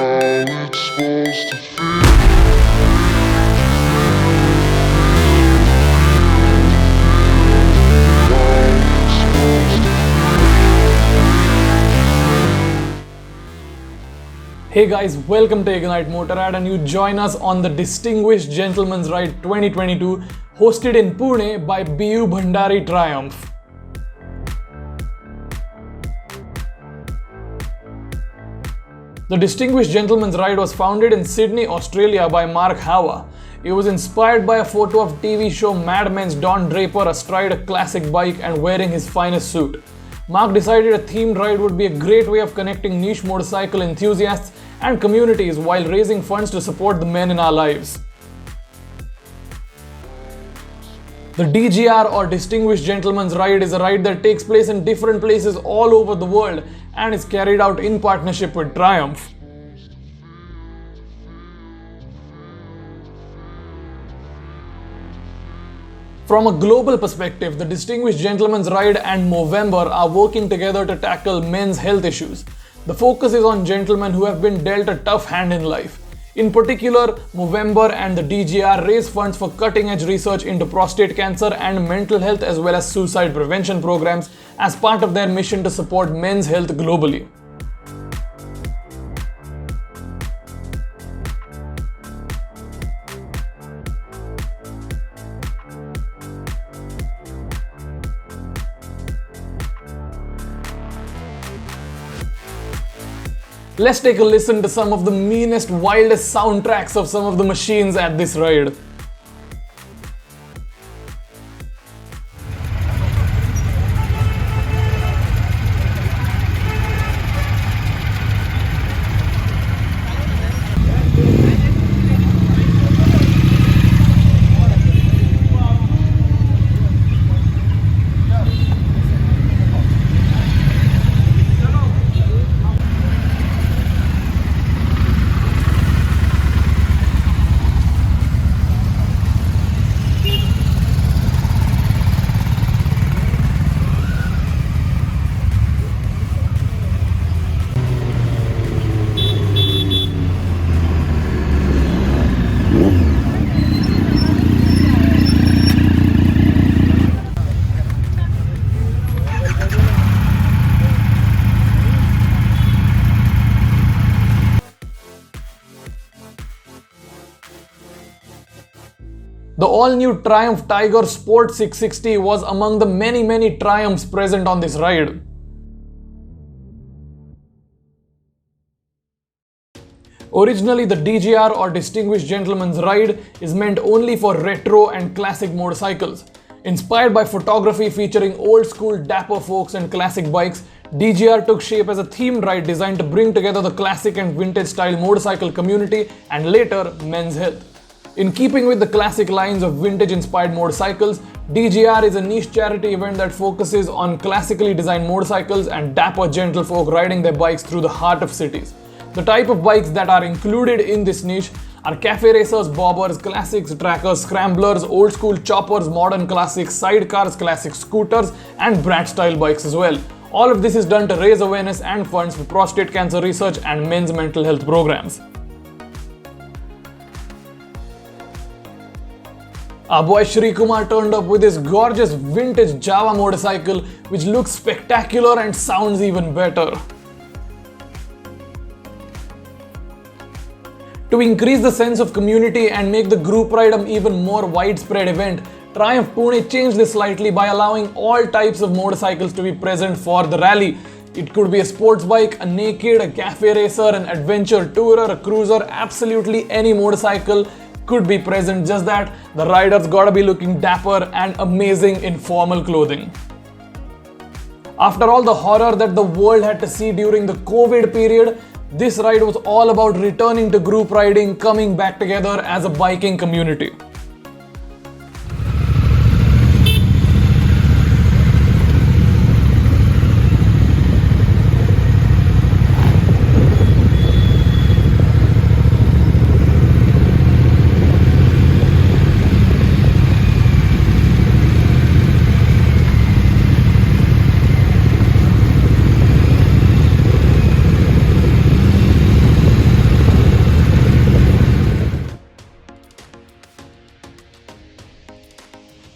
it's supposed to feel. Hey guys, welcome to Ignite Motorrad, and you join us on the Distinguished Gentleman's Ride 2022 hosted in Pune by BU Bhandari Triumph. The Distinguished Gentleman's Ride was founded in Sydney, Australia by Mark Hawa. It was inspired by a photo of TV show Mad Men's Don Draper astride a classic bike and wearing his finest suit. Mark decided a themed ride would be a great way of connecting niche motorcycle enthusiasts and communities while raising funds to support the men in our lives. The DGR or Distinguished Gentleman's Ride is a ride that takes place in different places all over the world and is carried out in partnership with Triumph. From a global perspective, the Distinguished Gentleman's Ride and Movember are working together to tackle men's health issues. The focus is on gentlemen who have been dealt a tough hand in life. In particular, Movember and the DGR raise funds for cutting-edge research into prostate cancer and mental health as well as suicide prevention programs as part of their mission to support men's health globally. Let's take a listen to some of the meanest, wildest soundtracks of some of the machines at this ride. The all-new Triumph Tiger Sport 660 was among the many Triumphs present on this ride. Originally, the DGR or Distinguished Gentleman's Ride is meant only for retro and classic motorcycles. Inspired by photography featuring old-school dapper folks and classic bikes, DGR took shape as a themed ride designed to bring together the classic and vintage-style motorcycle community and later men's health. In keeping with the classic lines of vintage-inspired motorcycles, DGR is a niche charity event that focuses on classically designed motorcycles and dapper gentlefolk riding their bikes through the heart of cities. The type of bikes that are included in this niche are cafe racers, bobbers, classics, trackers, scramblers, old-school choppers, modern classics, sidecars, classic scooters, and brat-style bikes as well. All of this is done to raise awareness and funds for prostate cancer research and men's mental health programs. Our boy Shri Kumar turned up with his gorgeous vintage Java motorcycle, which looks spectacular and sounds even better. To increase the sense of community and make the group ride an even more widespread event, Triumph Pune changed this slightly by allowing all types of motorcycles to be present for the rally. It could be a sports bike, a naked, a cafe racer, an adventure tourer, a cruiser, absolutely any motorcycle could be present, just that the riders gotta be looking dapper and amazing in formal clothing. After all the horror that the world had to see during the COVID period, this ride was all about returning to group riding, coming back together as a biking community.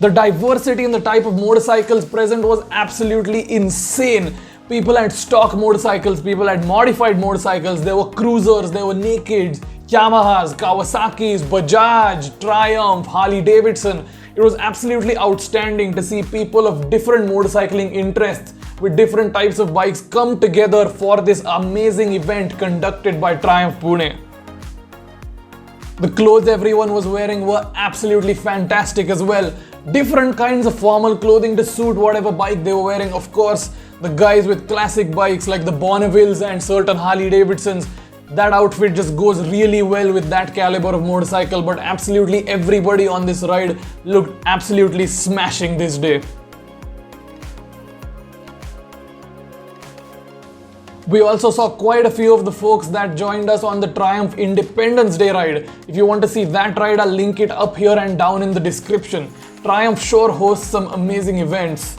The diversity in the type of motorcycles present was absolutely insane. People had stock motorcycles, people had modified motorcycles, there were cruisers, there were nakeds, Yamahas, Kawasaki's, Bajaj, Triumph, Harley Davidson. It was absolutely outstanding to see people of different motorcycling interests with different types of bikes come together for this amazing event conducted by Triumph Pune. The clothes everyone was wearing were absolutely fantastic as well. Different kinds of formal clothing to suit whatever bike they were wearing. Of course, the guys with classic bikes like the Bonnevilles and certain Harley Davidsons, that outfit just goes really well with that caliber of motorcycle, but absolutely everybody on this ride looked absolutely smashing this day. We also saw quite a few of the folks that joined us on the Triumph Independence Day ride. If you want to see that ride, I'll link it up here and down in the description. Triumph sure hosts some amazing events.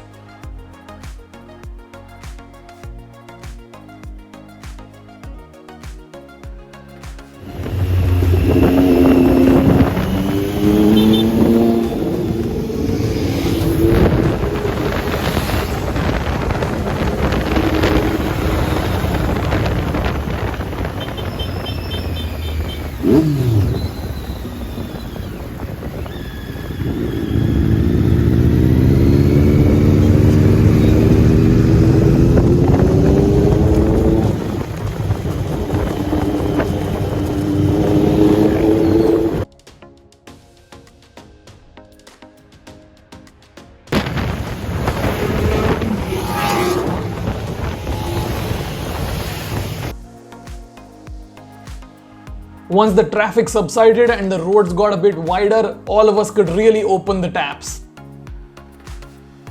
Once the traffic subsided and the roads got a bit wider, all of us could really open the taps.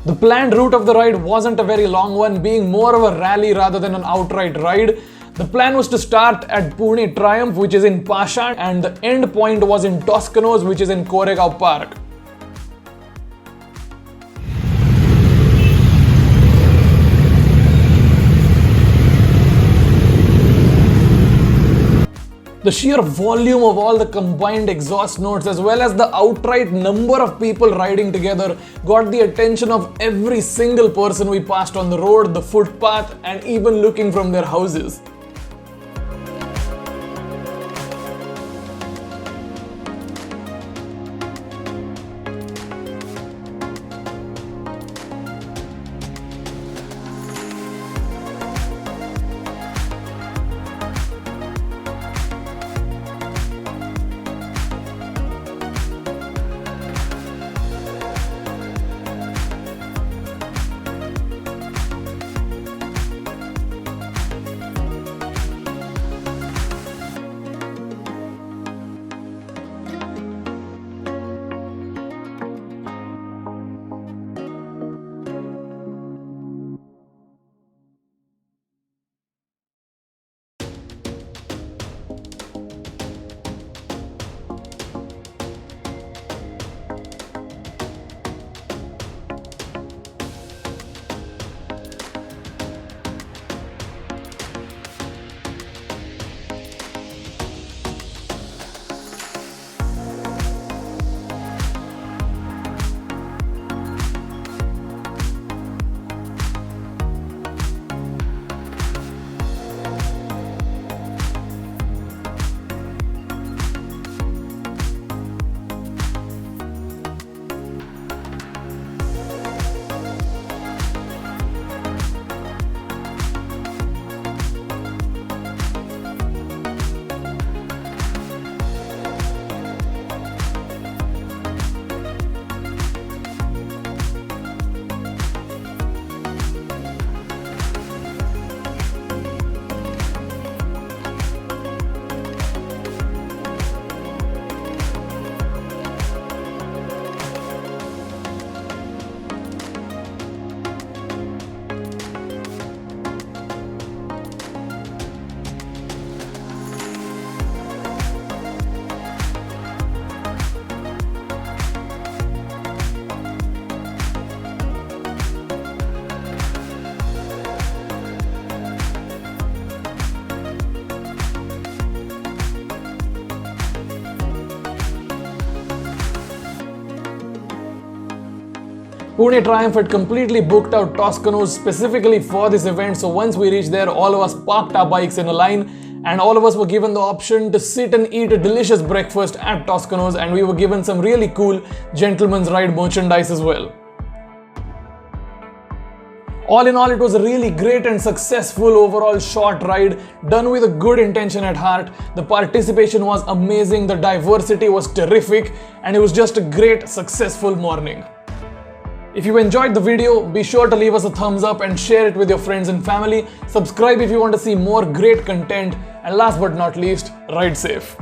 The planned route of the ride wasn't a very long one, being more of a rally rather than an outright ride. The plan was to start at Pune Triumph, which is in Pasha, and the end point was in Toscanos, which is in Koregaon Park. The sheer volume of all the combined exhaust notes as well as the outright number of people riding together got the attention of every single person we passed on the road, the footpath, and even looking from their houses. Pune Triumph had completely booked out Toscanos specifically for this event, so once we reached there, all of us parked our bikes in a line and all of us were given the option to sit and eat a delicious breakfast at Toscanos, and we were given some really cool gentleman's ride merchandise as well. All in all, it was a really great and successful overall short ride, done with a good intention at heart. The participation was amazing, the diversity was terrific, and it was just a great, successful morning. If you enjoyed the video, be sure to leave us a thumbs up and share it with your friends and family. Subscribe if you want to see more great content, and last but not least, ride safe.